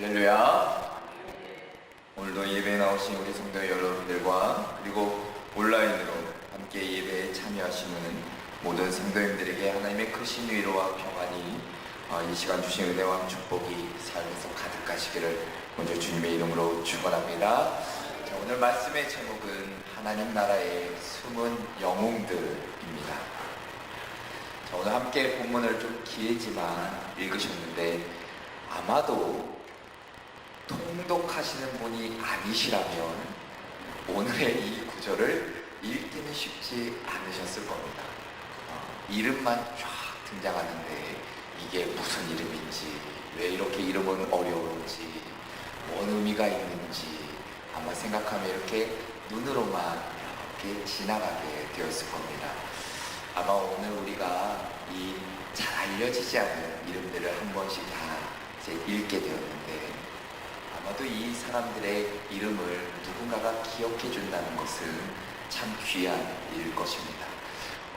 할렐루야. 오늘도 예배에 나오신 우리 성도 여러분들과 그리고 온라인으로 함께 예배에 참여하시는 모든 성도님들에게 하나님의 크신 위로와 평안이 이 시간 주신 은혜와 축복이 삶에서 가득하시기를 먼저 주님의 이름으로 축원합니다. 자, 오늘 말씀의 제목은 하나님 나라의 숨은 영웅들입니다. 자, 오늘 함께 본문을 좀 길지만 읽으셨는데 아마도 통독하시는 분이 아니시라면 오늘의 이 구절을 읽기는 쉽지 않으셨을 겁니다. 이름만 쫙 등장하는데 이게 무슨 이름인지, 왜 이렇게 이름은 어려운지, 뭔 의미가 있는지 아마 생각하면 이렇게 눈으로만 이렇게 지나가게 되었을 겁니다. 아마 오늘 우리가 이 잘 알려지지 않은 이름들을 한 번씩 다 이제 읽게 되었는데 아마도 이 사람들의 이름을 누군가가 기억해 준다는 것은 참 귀한 일일 것입니다.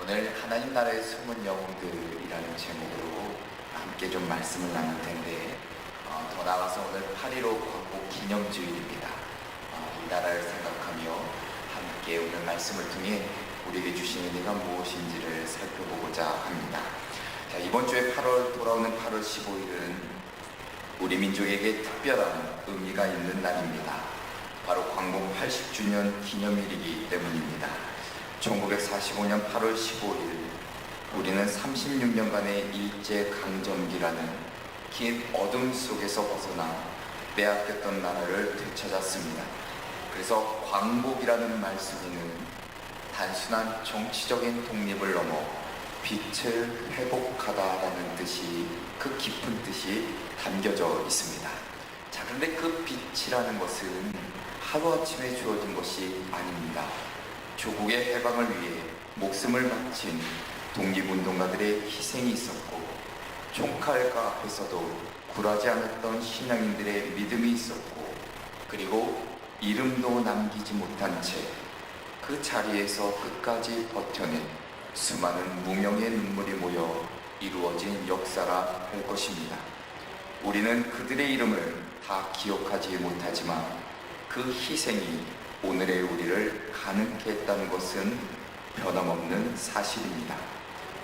오늘 하나님 나라의 숨은 영웅들이라는 제목으로 함께 좀 말씀을 나눌 텐데 더 나아가서 오늘 8.15 광복 기념주일입니다. 이 나라를 생각하며 함께 오늘 말씀을 통해 우리에게 주신 은혜가 무엇인지를 살펴보고자 합니다. 자, 이번 주에 돌아오는 8월 15일은 우리 민족에게 특별한 의미가 있는 날입니다. 바로 광복 80주년 기념일이기 때문입니다. 1945년 8월 15일 우리는 36년간의 일제강점기라는 긴 어둠 속에서 벗어나 빼앗겼던 나라를 되찾았습니다. 그래서 광복이라는 말씀에는 단순한 정치적인 독립을 넘어 빛을 회복하다라는 뜻이, 그 깊은 뜻이 담겨져 있습니다. 자, 그런데 그 빛이라는 것은 하루아침에 주어진 것이 아닙니다. 조국의 해방을 위해 목숨을 바친 독립운동가들의 희생이 있었고, 총칼과 앞에서도 굴하지 않았던 신앙인들의 믿음이 있었고, 그리고 이름도 남기지 못한 채 그 자리에서 끝까지 버텨낸 수많은 무명의 눈물이 모여 이루어진 역사라 할 것입니다. 우리는 그들의 이름을 다 기억하지 못하지만 그 희생이 오늘의 우리를 가능케 했다는 것은 변함없는 사실입니다.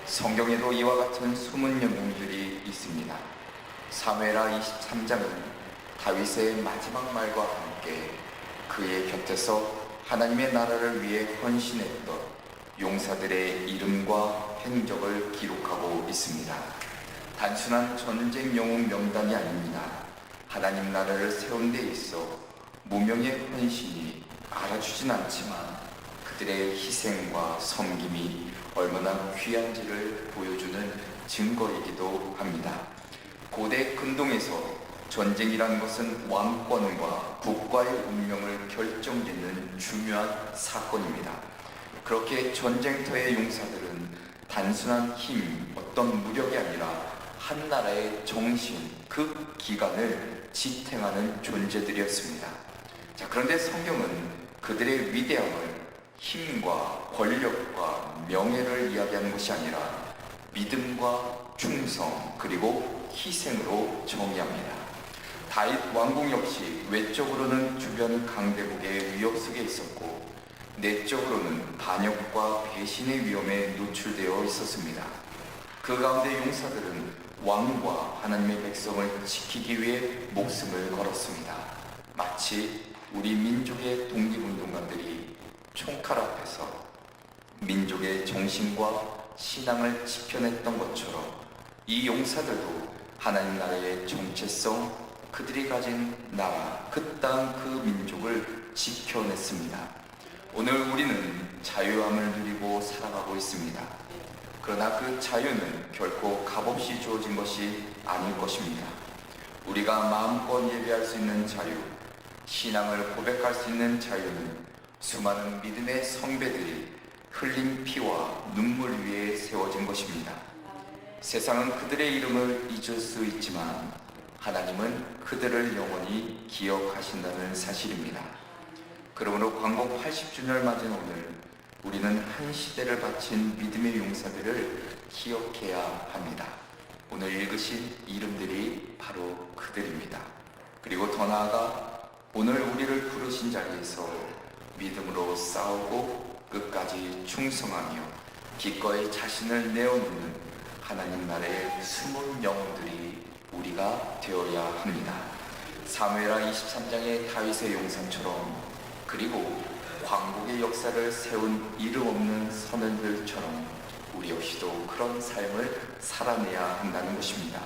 성경에도 이와 같은 숨은 영웅들이 있습니다. 사무엘하 23장은 다윗의 마지막 말과 함께 그의 곁에서 하나님의 나라를 위해 헌신했던 용사들의 이름과 행적을 기록하고 있습니다. 단순한 전쟁 영웅 명단이 아닙니다. 하나님 나라를 세운 데 있어 무명의 헌신이 알아주진 않지만 그들의 희생과 섬김이 얼마나 귀한지를 보여주는 증거이기도 합니다. 고대 근동에서 전쟁이라는 것은 왕권과 국가의 운명을 결정짓는 중요한 사건입니다. 그렇게 전쟁터의 용사들은 단순한 힘, 어떤 무력이 아니라 한 나라의 정신, 그 기관을 지탱하는 존재들이었습니다. 자, 그런데 성경은 그들의 위대함을 힘과 권력과 명예를 이야기하는 것이 아니라 믿음과 충성 그리고 희생으로 정의합니다. 다윗 왕궁 역시 외적으로는 주변 강대국의 위협 속에 있었고 내적으로는 반역과 배신의 위험에 노출되어 있었습니다. 그 가운데 용사들은 왕과 하나님의 백성을 지키기 위해 목숨을 걸었습니다. 마치 우리 민족의 독립운동가들이 총칼 앞에서 민족의 정신과 신앙을 지켜냈던 것처럼 이 용사들도 하나님 나라의 정체성, 그들이 가진 나라, 그 땅, 그 민족을 지켜냈습니다. 오늘 우리는 자유함을 누리고 살아가고 있습니다. 그러나 그 자유는 결코 값없이 주어진 것이 아닐 것입니다. 우리가 마음껏 예배할 수 있는 자유, 신앙을 고백할 수 있는 자유는 수많은 믿음의 성배들이 흘린 피와 눈물 위에 세워진 것입니다. 세상은 그들의 이름을 잊을 수 있지만 하나님은 그들을 영원히 기억하신다는 사실입니다. 그러므로 광복 80주년을 맞은 오늘 우리는 한 시대를 바친 믿음의 용사들을 기억해야 합니다. 오늘 읽으신 이름들이 바로 그들입니다. 그리고 더 나아가 오늘 우리를 부르신 자리에서 믿음으로 싸우고 끝까지 충성하며 기꺼이 자신을 내어놓는 하나님 나라의 숨은 영웅들이 우리가 되어야 합니다. 사무엘하 23장의 다윗의 용산처럼, 그리고 광복의 역사를 세운 이름 없는 선원들처럼 우리 역시도 그런 삶을 살아내야 한다는 것입니다.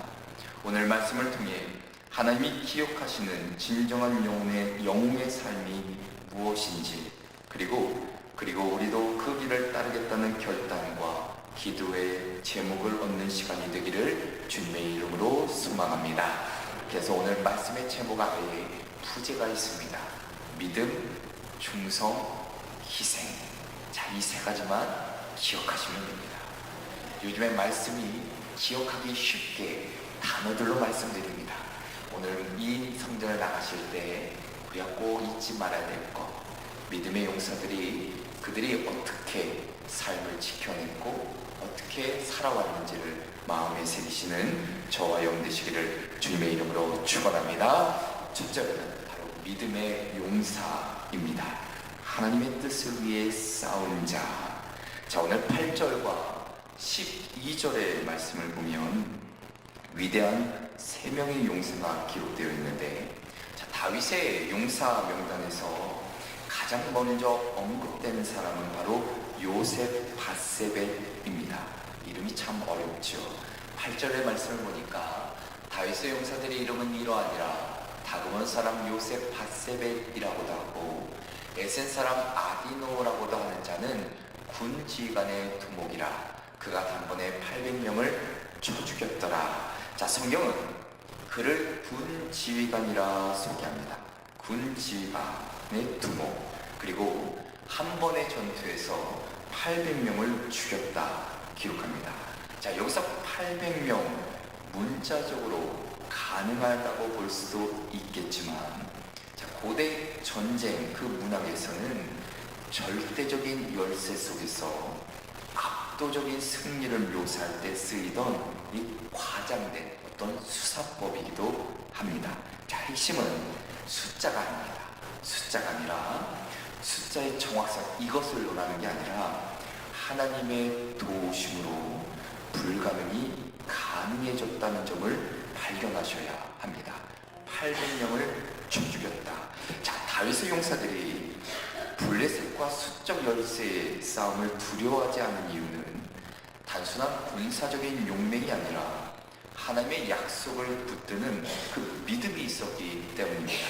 오늘 말씀을 통해 하나님이 기억하시는 진정한 영웅의 삶이 무엇인지, 그리고 우리도 그 길을 따르겠다는 결단과 기도의 제목을 얻는 시간이 되기를 주님의 이름으로 소망합니다. 그래서 오늘 말씀의 제목 아래에 부제가 있습니다. 믿음, 충성, 희생. 자, 이 세 가지만 기억하시면 됩니다. 요즘에 말씀이 기억하기 쉽게 단어들로 말씀드립니다. 오늘 이 성전을 나가실 때 우리가 꼭 잊지 말아야 될 것, 믿음의 용사들이 그들이 어떻게 삶을 지켜냈고 어떻게 살아왔는지를 마음에 새기시는 저와 여러분 되시기를 주님의 이름으로 축원합니다. 첫째는 바로 믿음의 용사입니다. 하나님의 뜻을 위해 싸운 자. 자, 오늘 8절과 12절의 말씀을 보면 위대한 3명의 용사가 기록되어 있는데, 자, 다윗의 용사 명단에서 가장 먼저 언급되는 사람은 바로 요셉 바세벳입니다. 이름이 참 어렵죠. 8절의 말씀을 보니까 다윗의 용사들의 이름은 이러하니라. 다그몬 사람 요셉 바세벳이라고도 하고 에센 사람 아디노라고도 하는 자는 군 지휘관의 두목이라. 그가 단번에 800명을 쳐 죽였더라. 자, 성경은 그를 군 지휘관이라 소개합니다. 군 지휘관의 두목. 그리고 한 번의 전투에서 800명을 죽였다 기록합니다. 자, 여기서 800명 문자적으로 가능하다고 볼 수도 있겠지만, 자, 고대 전쟁 그 문학에서는 절대적인 열세 속에서 압도적인 승리를 묘사할 때 쓰이던 이 과장된 어떤 수사법이기도 합니다. 자, 핵심은 숫자가 아닙니다. 숫자가 아니라 숫자의 정확성, 이것을 논하는 게 아니라 하나님의 도우심으로 불가능이 가능해졌다는 점을 발견하셔야 합니다. 800명을 쳐 죽였다. 자, 다윗의 용사들이 블레셋과 수적 열세의 싸움을 두려워하지 않은 이유는 단순한 군사적인 용맹이 아니라 하나님의 약속을 붙드는 그 믿음이 있었기 때문입니다.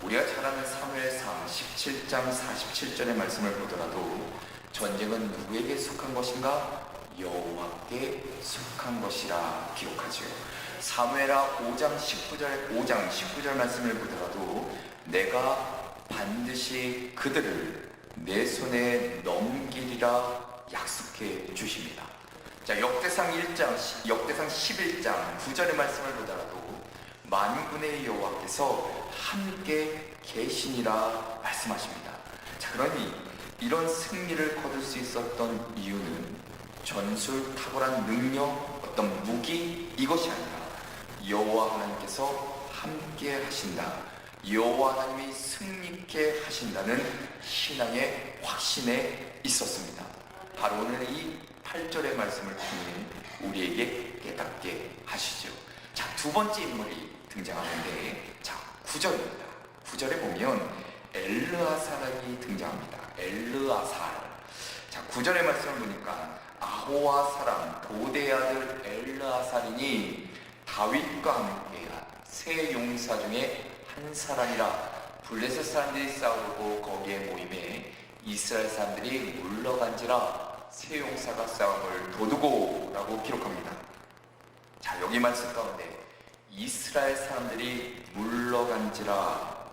우리가 잘 아는 사무엘상 17장 47절의 말씀을 보더라도 전쟁은 누구에게 속한 것인가? 여호와께 속한 것이라 기록하죠. 사무엘하 5장 19절 말씀을 보더라도 내가 반드시 그들을 내 손에 넘기리라 약속해 주십니다. 자, 역대상 11장 9절의 말씀을 보더라도 만군의 여호와께서 함께 계시니라 말씀하십니다. 자, 그러니 이런 승리를 거둘 수 있었던 이유는 전술 탁월한 능력, 어떤 무기, 이것이 아니라 여호와 하나님께서 함께 하신다, 여호와 하나님이 승리케 하신다는 신앙의 확신에 있었습니다. 바로 오늘 이 8절의 말씀을 통해 우리에게 깨닫게 하시죠. 자, 두 번째 인물이 등장하는데, 자, 9절입니다. 9절에 보면 엘르아살이 등장합니다. 엘르아살. 자, 9절의 말씀을 보니까 아호와 사람 도대의 아들 엘르아살이니 다윗과 함께한 세 용사 중에 한 사람이라. 블레셋 사람들이 싸우고 거기에 모임에 이스라엘 사람들이 물러간지라 세 용사가 싸움을 도두고 라고 기록합니다. 자, 여기 말씀 가운데 이스라엘 사람들이 물러간지라,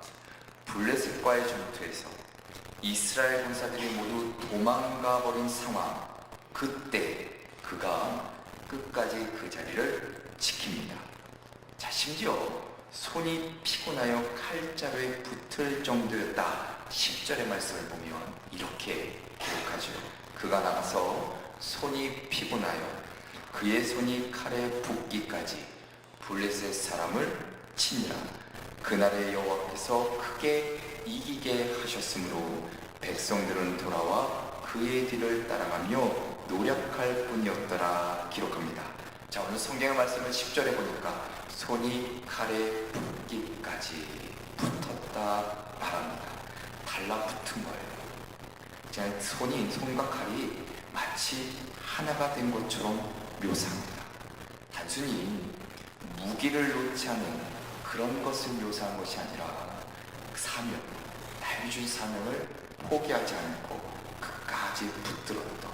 블레셋과의 전투에서 이스라엘 군사들이 모두 도망가 버린 상황, 그때 그가 끝까지 그 자리를 지킵니다. 자, 심지어 손이 피곤하여 칼자루에 붙을 정도였다. 10절의 말씀을 보면 이렇게 기록하죠. 그가 나가서 손이 피곤하여 그의 손이 칼에 붙기까지 블레셋 사람을 치니라. 그날에 여호와께서 크게 이기게 하셨으므로 백성들은 돌아와 그의 뒤를 따라가며 노력할 뿐이었더라 기록합니다. 자, 오늘 성경의 말씀을 10절에 보니까 손이 칼에 붙기까지 붙었다 말합니다. 달라붙은 거예요. 자, 손과 칼이 마치 하나가 된 것처럼 묘사합니다. 단순히 무기를 놓지 않은 그런 것을 묘사한 것이 아니라 사명, 나에게 준 사명을 포기하지 않고 끝까지 붙들었던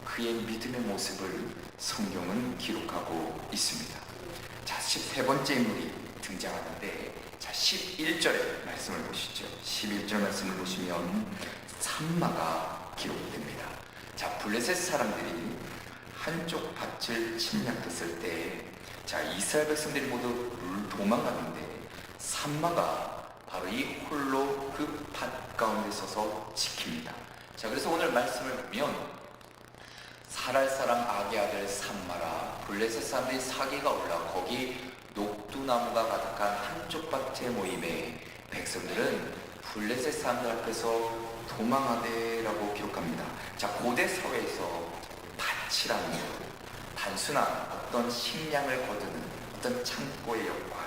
그의 믿음의 모습을 성경은 기록하고 있습니다. 자, 13번째 인물이 등장하는데, 자, 11절의 말씀을 보시죠. 11절 말씀을 보시면 산마가 기록됩니다. 자, 블레셋 사람들이 한쪽 밭을 침략했을 때, 자, 이스라엘 백성들이 모두 도망가는데 산마가 바로 이 홀로 그 밭 가운데 서서 지킵니다. 자, 그래서 오늘 말씀을 보면 사랄 사람 악의 아들 산마라, 블레셋 사람들이 사기가 올라 거기 녹두나무가 가득한 한쪽 밭에 모임에 백성들은 블레셋 사람들 앞에서 도망하되라고 기록합니다. 자, 고대 사회에서 밭이라는 것, 단순한 어떤 식량을 거두는 어떤 창고의 역할,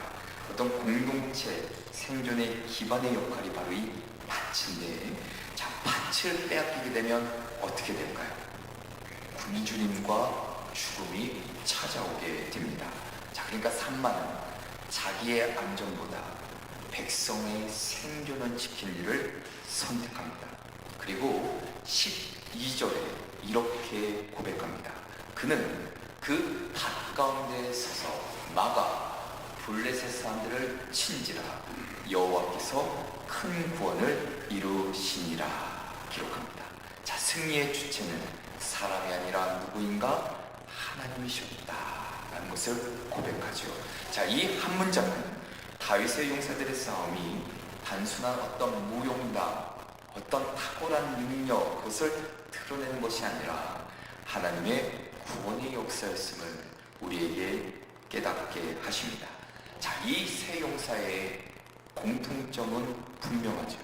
어떤 공동체 생존의 기반의 역할이 바로 이 밭인데, 자, 밭을 빼앗기게 되면 어떻게 될까요? 굶주림과 죽음이 찾아오게 됩니다. 자, 그러니까 산마는 자기의 안전보다 백성의 생존을 지킬 일을 선택합니다. 그리고 12절에 이렇게 고백합니다. 그는 그 밭 가운데 서서 마가 블레셋 사람들을 친지라 여호와께서 큰 구원을 이루시니라 기록합니다. 자, 승리의 주체는 사람이 아니라 누구인가? 하나님이셨다 라는 것을 고백하죠. 자, 이 한 문장은 다윗의 용사들의 싸움이 단순한 어떤 무용담, 어떤 탁월한 능력, 그것을 드러내는 것이 아니라 하나님의 구원의 역사였음을 우리에게 깨닫게 하십니다. 자, 이 세 용사의 공통점은 분명하죠.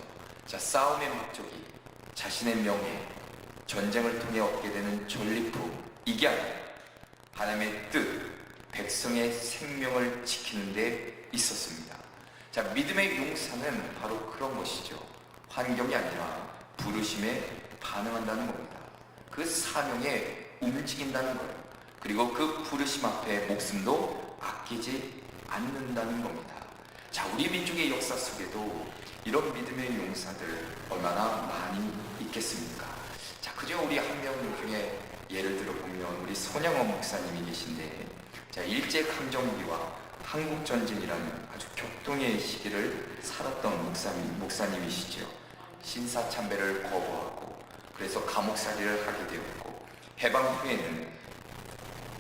자, 싸움의 목적이 자신의 명예, 전쟁을 통해 얻게 되는 전리품, 이게 아니라 하나님의 뜻, 백성의 생명을 지키는 데 있었습니다. 자, 믿음의 용사는 바로 그런 것이죠. 환경이 아니라 부르심에 반응한다는 겁니다. 그 사명에 움직인다는 거예요. 그리고 그 부르심 앞에 목숨도 아끼지 않는다는 겁니다. 자, 우리 민족의 역사 속에도 이런 믿음의 용사들 얼마나 많이 있겠습니까? 자, 그저 우리 한 명 중에 예를 들어 보면 우리 손양원 목사님이 계신데, 자, 일제강점기와 한국전쟁이라는 아주 격동의 시기를 살았던 목사님이시죠. 신사참배를 거부하고 그래서 감옥살이를 하게 되었고, 해방 후에는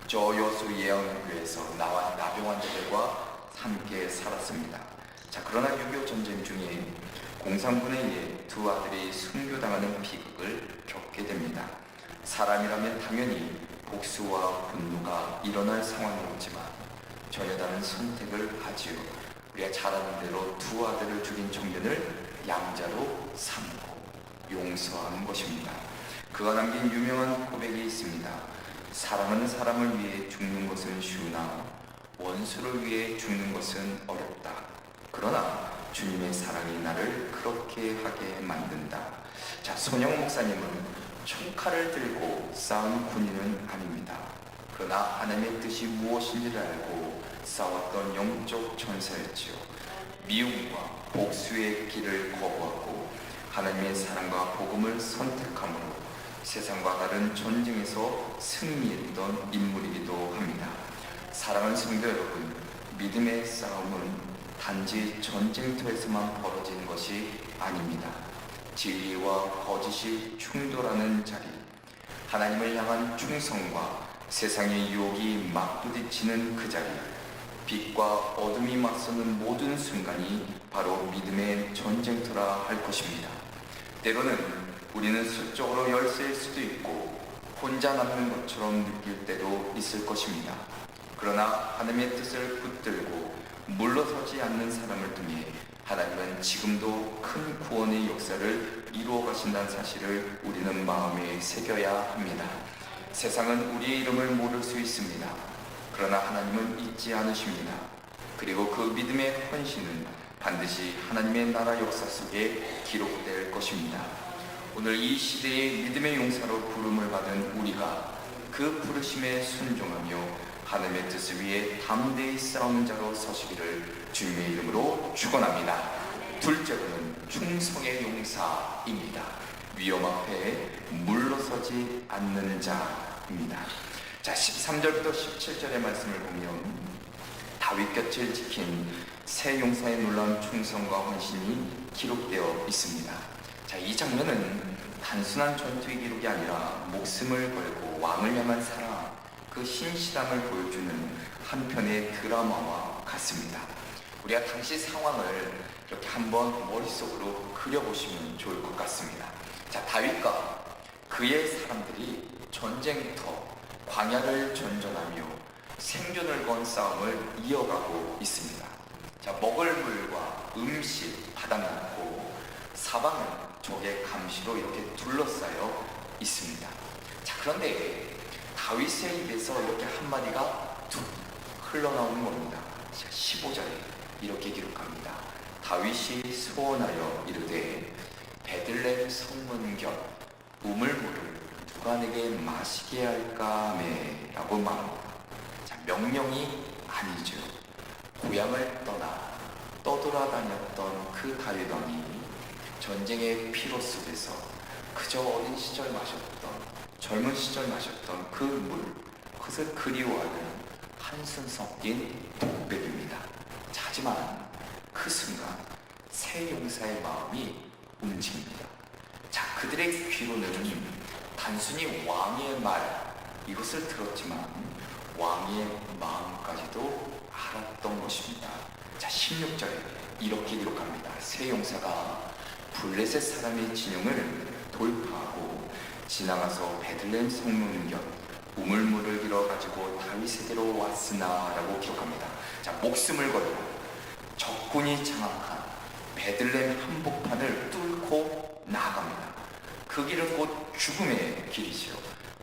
저여수 예언교회에서 나와 나병 환자들과 함께 살았습니다. 자, 그러나 6.25 전쟁 중에 공산군에 의해 두 아들이 순교당하는 비극을 겪게 됩니다. 사람이라면 당연히 복수와 분노가 일어날 상황이었지만 전혀 다른 선택을 하지요. 우리가 잘 아는 대로 두 아들을 죽인 청년을 양자로 삼고 용서하는 것입니다. 그가 남긴 유명한 고백이 있습니다. 사랑하는 사람을 위해 죽는 것은 쉬우나 원수를 위해 죽는 것은 어렵다. 그러나 주님의 사랑이 나를 그렇게 하게 만든다. 자, 손영 목사님은 총칼을 들고 싸운 군인은 아닙니다. 그러나 하나님의 뜻이 무엇인지를 알고 싸웠던 영적 전사였지요. 미움과 복수의 길을 거부하고 하나님의 사랑과 복음을 선택함으로 세상과 다른 전쟁에서 승리했던 인물이기도 합니다. 사랑하는 성도 여러분, 믿음의 싸움은 단지 전쟁터에서만 벌어지는 것이 아닙니다. 진리와 거짓이 충돌하는 자리, 하나님을 향한 충성과 세상의 유혹이 맞부딪히는 그 자리, 빛과 어둠이 맞서는 모든 순간이 바로 믿음의 전쟁터라 할 것입니다. 때로는 우리는 수적으로 열세일 수도 있고 혼자 남는 것처럼 느낄 때도 있을 것입니다. 그러나 하나님의 뜻을 붙들고 물러서지 않는 사람을 통해 하나님은 지금도 큰 구원의 역사를 이루어 가신다는 사실을 우리는 마음에 새겨야 합니다. 세상은 우리의 이름을 모를 수 있습니다. 그러나 하나님은 잊지 않으십니다. 그리고 그 믿음의 헌신은 반드시 하나님의 나라 역사 속에 기록될 것입니다. 오늘 이 시대의 믿음의 용사로 부름을 받은 우리가 그 부르심에 순종하며 하나님의 뜻을 위해 담대히 싸우는 자로 서시기를 주님의 이름으로 축원합니다. 둘째로는 충성의 용사입니다. 위험 앞에 물러서지 않는 자입니다. 자, 13절부터 17절의 말씀을 보면 다윗 곁을 지킨 세 용사의 놀라운 충성과 헌신이 기록되어 있습니다. 자, 이 장면은 단순한 전투의 기록이 아니라 목숨을 걸고 왕을 향한 사랑, 그 신실함을 보여주는 한편의 드라마와 같습니다. 우리가 당시 상황을 이렇게 한번 머릿속으로 그려보시면 좋을 것 같습니다. 자, 다윗과 그의 사람들이 전쟁터 광야를 전전하며 생존을 건 싸움을 이어가고 있습니다. 자, 먹을 물과 음식 바닥났고 사방은 적의 감시로 이렇게 둘러싸여 있습니다. 자, 그런데 다윗의 입에서 이렇게 한마디가 툭 흘러나오는 겁니다. 자, 15절에 이렇게 기록합니다. 다윗이 소원하여 이르되 베들레헴 성문 곁 우물물을 누가 내게 마시게 할까매 라고 말합니다. 자, 명령이 아니죠. 고향을 떠나 떠돌아다녔던 그 다윗 왕이 전쟁의 피로 속에서 그저 어린 시절 마셨던, 젊은 시절 마셨던 그 물, 그것을 그리워하는 한숨 섞인 독백입니다. 하지만 그 순간 세 용사의 마음이 움직입니다. 자, 그들의 귀로는 단순히 왕의 말, 이것을 들었지만 왕의 마음까지도 알았던 것입니다. 자, 16절에 이렇게 기록합니다. 세 용사가 블레셋 사람의 진영을 돌파하고 지나가서 베들레헴 성문 곁 우물물을 길어가지고 다윗에게로 왔으나 라고 기록합니다. 자, 목숨을 걸고 적군이 장악한 베들레헴 한복판을 뚫고 나아갑니다. 그 길은 곧 죽음의 길이지요.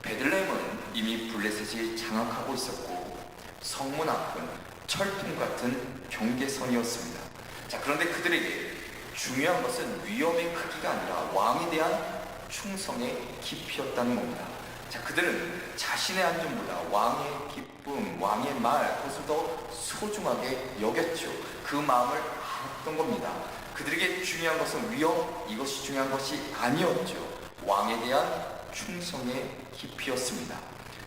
베들레헴은 이미 블레셋이 장악하고 있었고 성문 앞은 철통 같은 경계선이었습니다. 자, 그런데 그들에게 중요한 것은 위험의 크기가 아니라 왕에 대한 충성의 깊이였다는 겁니다. 자, 그들은 자신의 안전보다 왕의 기쁨, 왕의 말, 그것을 더 소중하게 여겼죠. 그 마음을 알았던 겁니다. 그들에게 중요한 것은 위험, 이것이 중요한 것이 아니었죠. 왕에 대한 충성의 깊이였습니다.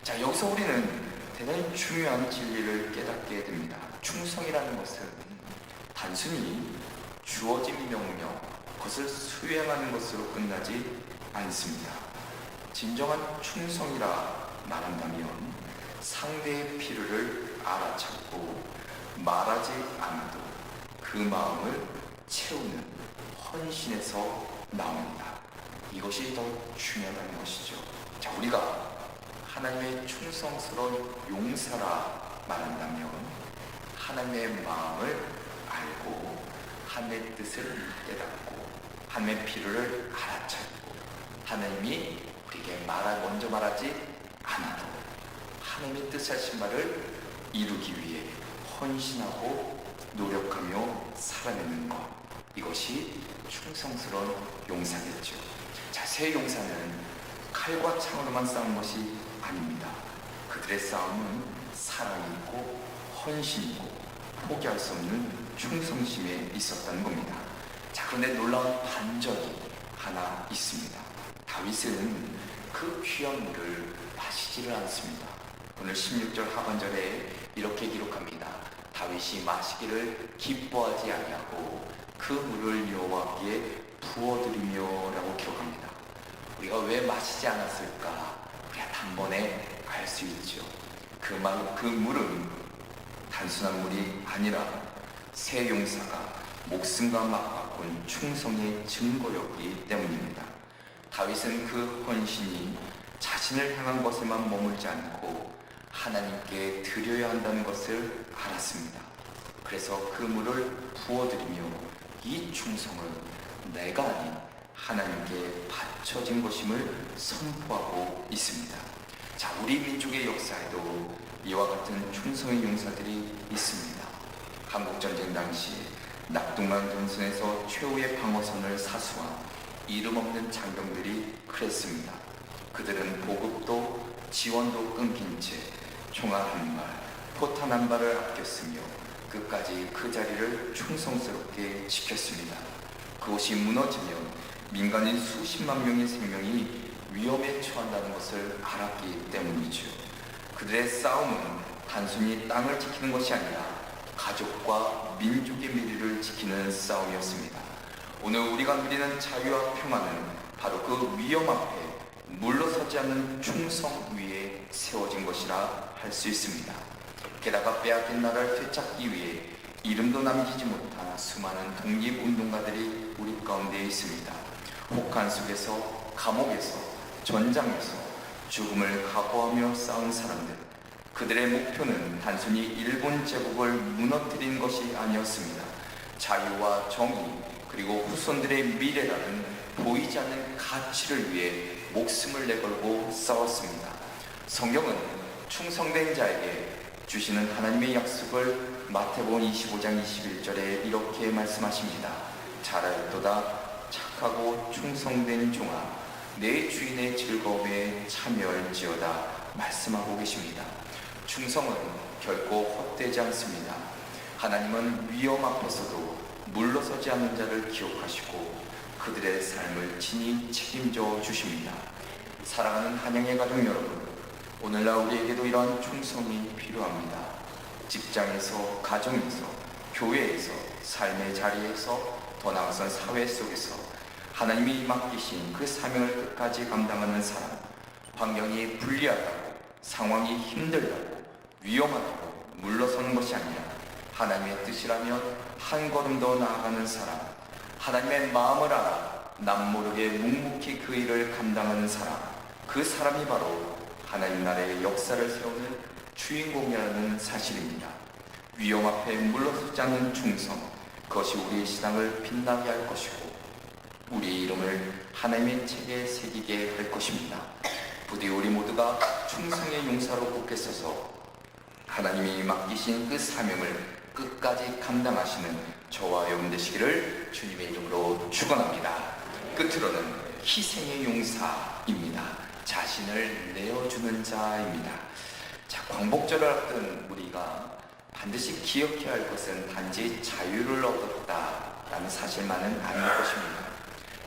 자, 여기서 우리는 대단히 중요한 진리를 깨닫게 됩니다. 충성이라는 것은 단순히 주어진 명령, 그것을 수행하는 것으로 끝나지 않습니다. 진정한 충성이라 말한다면 상대의 필요를 알아차고 말하지 않아도 그 마음을 채우는 헌신에서 나옵니다. 이것이 더 중요하다는 것이죠. 자, 우리가 하나님의 충성스러운 용사라 말한다면 하나님의 마음을 알고 하나님의 뜻을 깨닫고 하나님의 필요를 알아차고 하나님이 우리에게 먼저 말하지 않아도 하나님의 뜻하신 말을 이루기 위해 헌신하고 노력하며 살아내는 것, 이것이 충성스러운 용사겠죠. 자, 세 용사는 칼과 창으로만 싸운 것이 아닙니다. 그들의 싸움은 사랑이 있고 헌신이 있고 포기할 수 없는 충성심에 있었다는 겁니다. 자, 그런데 놀라운 반전이 하나 있습니다. 다윗은 그 귀한 물을 마시지를 않습니다. 오늘 16절 하반절에 이렇게 기록합니다. 다윗이 마시기를 기뻐하지 아니하고 그 물을 여호와께 부어드리며 라고 기록합니다. 우리가 왜 마시지 않았을까? 우리가 단번에 알 수 있죠. 그 물은 단순한 물이 아니라 세 용사가 목숨과 맞바꾼 충성의 증거였기 때문입니다. 다윗은 그 헌신이 자신을 향한 것에만 머물지 않고 하나님께 드려야 한다는 것을 알았습니다. 그래서 그 물을 부어드리며 이 충성은 내가 아닌 하나님께 바쳐진 것임을 선포하고 있습니다. 자, 우리 민족의 역사에도 이와 같은 충성의 용사들이 있습니다. 한국전쟁 당시 낙동강 전선에서 최후의 방어선을 사수한 이름 없는 장병들이 그랬습니다. 그들은 보급도 지원도 끊긴 채 총알 한 발, 포탄 한 발을 아꼈으며 끝까지 그 자리를 충성스럽게 지켰습니다. 그곳이 무너지면 민간인 수십만 명의 생명이 위험에 처한다는 것을 알았기 때문이죠. 그들의 싸움은 단순히 땅을 지키는 것이 아니라 가족과 민족의 미래를 지키는 싸움이었습니다. 오늘 우리가 누리는 자유와 평화는 바로 그 위험 앞에 물러서지 않는 충성 위에 세워진 것이라 할 수 있습니다. 게다가 빼앗긴 나라를 되찾기 위해 이름도 남기지 못한 수많은 독립운동가들이 우리 가운데 있습니다. 혹한 속에서, 감옥에서, 전장에서 죽음을 각오하며 싸운 사람들, 그들의 목표는 단순히 일본 제국을 무너뜨리는 것이 아니었습니다. 자유와 정의, 그리고 후손들의 미래라는 보이지 않는 가치를 위해 목숨을 내걸고 싸웠습니다. 성경은 충성된 자에게 주시는 하나님의 약속을 마태복음 25장 21절에 이렇게 말씀하십니다. 잘하였도다 착하고 충성된 종아, 내 주인의 즐거움에 참여할지어다 말씀하고 계십니다. 충성은 결코 헛되지 않습니다. 하나님은 위험 앞에서도 물러서지 않는 자를 기억하시고 그들의 삶을 친히 책임져 주십니다. 사랑하는 한양의 가족 여러분, 오늘날 우리에게도 이러한 충성이 필요합니다. 직장에서, 가정에서, 교회에서, 삶의 자리에서, 더 나아가선 사회 속에서 하나님이 맡기신 그 사명을 끝까지 감당하는 사람, 환경이 불리하다고, 상황이 힘들다고, 위험하다고 물러서는 것이 아니라 하나님의 뜻이라면 한 걸음 더 나아가는 사람, 하나님의 마음을 알아 남모르게 묵묵히 그 일을 감당하는 사람, 그 사람이 바로 하나님 나라의 역사를 세우는 주인공이라는 사실입니다. 위험 앞에 물러서지 않는 충성, 그것이 우리의 신앙을 빛나게 할 것이고 우리의 이름을 하나님의 책에 새기게 할 것입니다. 부디 우리 모두가 충성의 용사로 굳게 서서 하나님이 맡기신 그 사명을 끝까지 감당하시는 저와 여러분 되시기를 주님의 이름으로 축원합니다. 끝으로는 희생의 용사입니다. 자신을 내어주는 자입니다. 자, 광복절을 앞둔 우리가 반드시 기억해야 할 것은 단지 자유를 얻었다라는 사실만은 아닐 것입니다.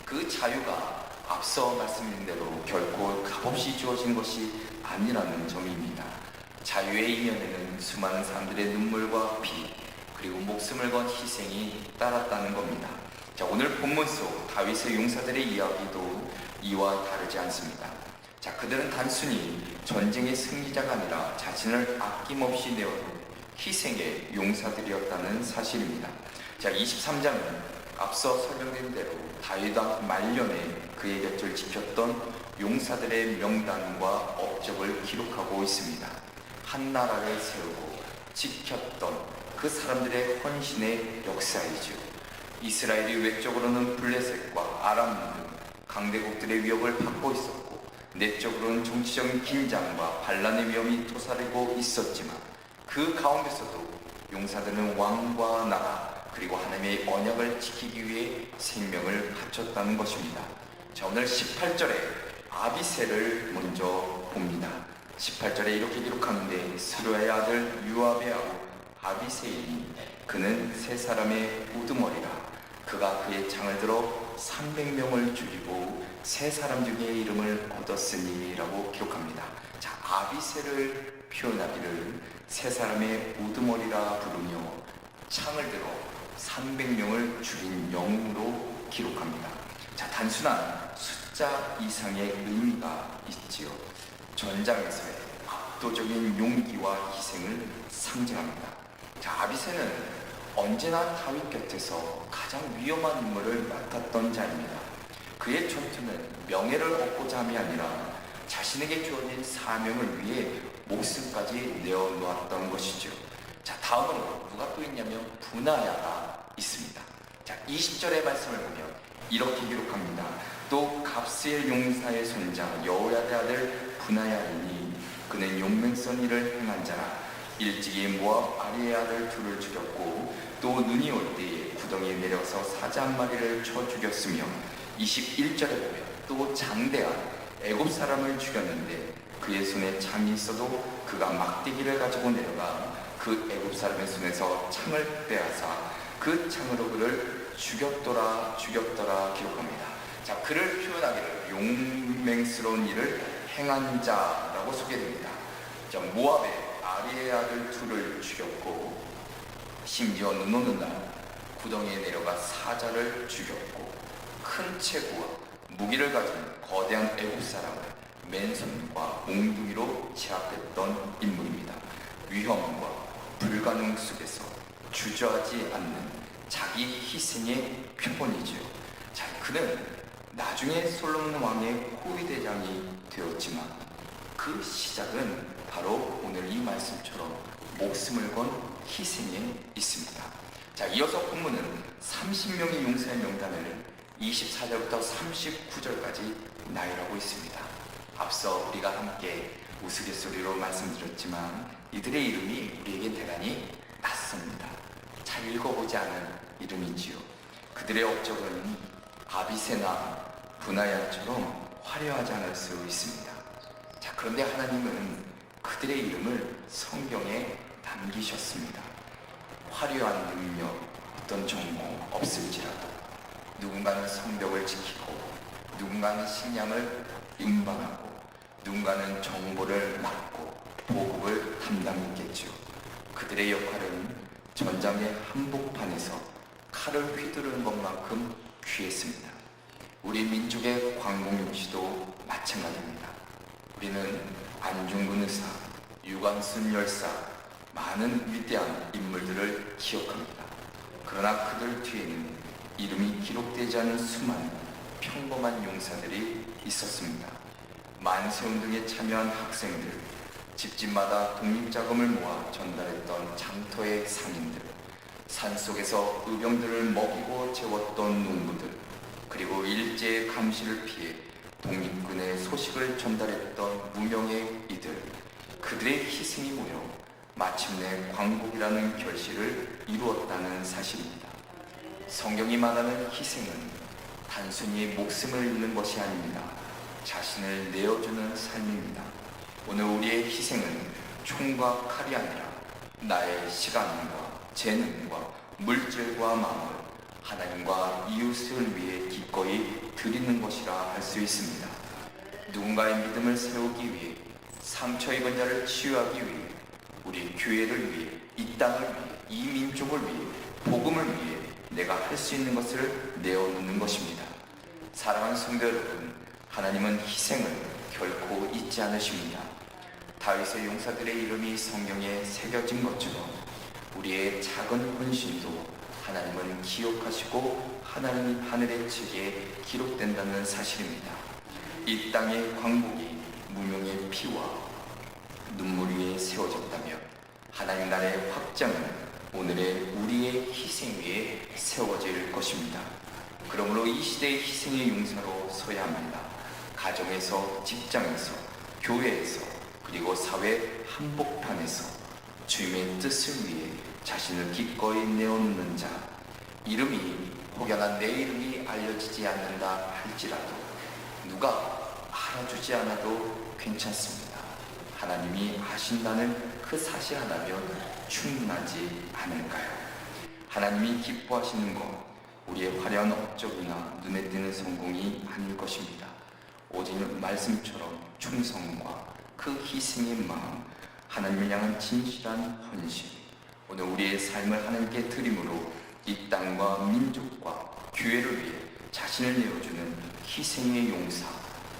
그 자유가 앞서 말씀드린 대로 결코 값없이 주어진 것이 아니라는 점입니다. 자유의 이면에는 수많은 사람들의 눈물과 피, 그리고 목숨을 건 희생이 따랐다는 겁니다. 자, 오늘 본문 속 다윗의 용사들의 이야기도 이와 다르지 않습니다. 자, 그들은 단순히 전쟁의 승리자가 아니라 자신을 아낌없이 내어놓은 희생의 용사들이었다는 사실입니다. 자, 23장은 앞서 설명된 대로 다윗 왕 말년에 그의 곁을 지켰던 용사들의 명단과 업적을 기록하고 있습니다. 한 나라를 세우고 지켰던 그 사람들의 헌신의 역사이죠. 이스라엘이 외적으로는 블레셋과 아람 등 강대국들의 위협을 받고 있었고 내적으로는 정치적인 긴장과 반란의 위험이 도사리고 있었지만 그 가운데서도 용사들은 왕과 나라 그리고 하나님의 언약을 지키기 위해 생명을 바쳤다는 것입니다. 자, 오늘 18절에 아비새를 먼저 봅니다. 18절에 이렇게 기록하는데 스루야의 아들 유압의 아우 아비새이니 그는 세 사람의 우두머리라. 그가 그의 창을 들어 300명을 죽이고 세 사람 중에 이름을 얻었으니 라고 기록합니다. 자, 아비새를 표현하기를 세 사람의 우두머리라 부르며 창을 들어 300명을 죽인 영웅으로 기록합니다. 자, 단순한 숫자 이상의 의미가 있지요. 전장에서의 압도적인 용기와 희생을 상징합니다. 자, 아비새는 언제나 다윗 곁에서 가장 위험한 임무를 맡았던 자입니다. 그의 전투는 명예를 얻고자 함이 아니라 자신에게 주어진 사명을 위해 목숨까지 내어놓았던 것이죠. 자, 다음으로 누가 또 있냐면 분하야가 있습니다. 자, 20절의 말씀을 보면 이렇게 기록합니다. 또 갑스의 용사의 손자 여호야의 아들 분하야이니 그는 용맹성 일을 행한 자라. 일찍이 모압 아리의 아들 둘을 죽였고 또 눈이 올 때에 구덩이에 내려서 사자 한 마리를 쳐 죽였으며 21절에 보면 또 장대한 애굽 사람을 죽였는데 그의 손에 창이 있어도 그가 막대기를 가지고 내려가 그 애굽 사람의 손에서 창을 빼앗아 그 창으로 그를 죽였더라 기록합니다. 자, 그를 표현하기를 용맹스러운 일을 행한 자라고 소개됩니다. 자, 모압의 아리의 아들 둘을 죽였고 심지어 눈 오는 날 구덩이에 내려가 사자를 죽였고 큰 체구와 무기를 가진 거대한 애굽 사람을 맨손과 몽둥이로 제압했던 인물입니다. 위험과 불가능 속에서 주저하지 않는 자기 희생의 표본이죠. 자, 그는 나중에 솔로몬 왕의 호위대장이 되었지만 그 시작은 바로 오늘 이 말씀처럼 목숨을 건 희생에 있습니다. 자, 이어서 본문은 30명의 용사의 명단을 24절부터 39절까지 나열하고 있습니다. 앞서 우리가 함께 우스갯소리로 말씀드렸지만 이들의 이름이 우리에게 대단히 낯섭니다. 잘 읽어보지 않은 이름이지요. 그들의 업적은 아비세나 분하야처럼 화려하지 않을 수 있습니다. 자, 그런데 하나님은 그들의 이름을 성경에 남기셨습니다. 화려한 능력, 어떤 정보 없을지라도 누군가는 성벽을 지키고 누군가는 식량을 운반하고 누군가는 정보를 맡고 보급을 담당했겠죠. 그들의 역할은 전장의 한복판에서 칼을 휘두르는 것만큼 귀했습니다. 우리 민족의 광복용시도 마찬가지입니다. 우리는 안중근 의사, 유관순 열사, 많은 위대한 인물들을 기억합니다. 그러나 그들 뒤에는 이름이 기록되지 않은 수많은 평범한 용사들이 있었습니다. 만세운동에 참여한 학생들, 집집마다 독립자금을 모아 전달했던 장터의 상인들, 산속에서 의병들을 먹이고 재웠던 농부들, 그리고 일제의 감시를 피해 독립군의 소식을 전달했던 무명의 이들, 그들의 희생이 모여 마침내 광복이라는 결실을 이루었다는 사실입니다. 성경이 말하는 희생은 단순히 목숨을 잃는 것이 아닙니다. 자신을 내어주는 삶입니다. 오늘 우리의 희생은 총과 칼이 아니라 나의 시간과 재능과 물질과 마음을 하나님과 이웃을 위해 기꺼이 드리는 것이라 할 수 있습니다. 누군가의 믿음을 세우기 위해, 상처 입은 자를 치유하기 위해, 우리 교회를 위해, 이 땅을 위해, 이 민족을 위해, 복음을 위해 내가 할 수 있는 것을 내어놓는 것입니다. 사랑하는 성도 여러분, 하나님은 희생을 결코 잊지 않으십니다. 다윗의 용사들의 이름이 성경에 새겨진 것처럼 우리의 작은 헌신도 하나님은 기억하시고 하나님 하늘의 책에 기록된다는 사실입니다. 이 땅의 광복이 무명의 피와 눈물 위에 세워졌다면 하나님 나라의 확장은 오늘의 우리의 희생 위에 세워질 것입니다. 그러므로 이 시대의 희생의 용사로 서야 합니다. 가정에서, 직장에서, 교회에서, 그리고 사회 한복판에서 주님의 뜻을 위해 자신을 기꺼이 내어놓는 자, 이름이 혹여나 내 이름이 알려지지 않는다 할지라도 누가 알아주지 않아도 괜찮습니다. 하나님이 아신다는 그 사실 하나면 충분하지 않을까요? 하나님이 기뻐하시는 것, 우리의 화려한 업적이나 눈에 띄는 성공이 아닐 것입니다. 오직 말씀처럼 충성과 그 희생의 마음, 하나님을 향한 진실한 헌신, 오늘 우리의 삶을 하나님께 드림으로 이 땅과 민족과 교회를 위해 자신을 내어주는 희생의 용사,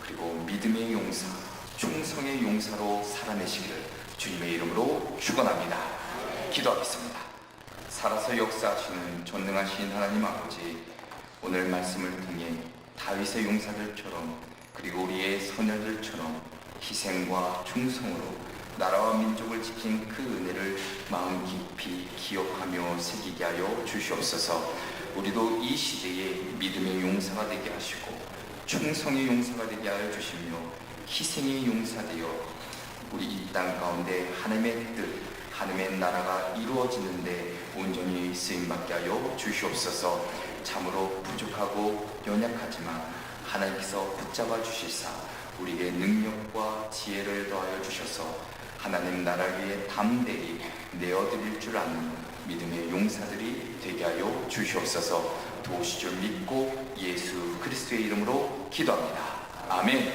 그리고 믿음의 용사, 충성의 용사로 살아내시기를 주님의 이름으로 축원합니다. 기도하겠습니다. 살아서 역사하시는 전능하신 하나님 아버지, 오늘 말씀을 통해 다윗의 용사들처럼 그리고 우리의 선열들처럼 희생과 충성으로 나라와 민족을 지킨 그 은혜를 마음 깊이 기억하며 새기게 하여 주시옵소서. 우리도 이 시대에 믿음의 용사가 되게 하시고 충성의 용사가 되게 하여 주시며 희생의 용사되어 우리 이 땅 가운데 하나님의 뜻, 하나님의 나라가 이루어지는데 온전히 쓰임받게 하여 주시옵소서. 참으로 부족하고 연약하지만 하나님께서 붙잡아 주시사 우리에게 능력과 지혜를 더하여 주셔서 하나님 나라를 위해 담대히 내어드릴 줄 아는 믿음의 용사들이 되게 하여 주시옵소서. 도우실 줄 믿고 예수 그리스도의 이름으로 기도합니다. 아멘.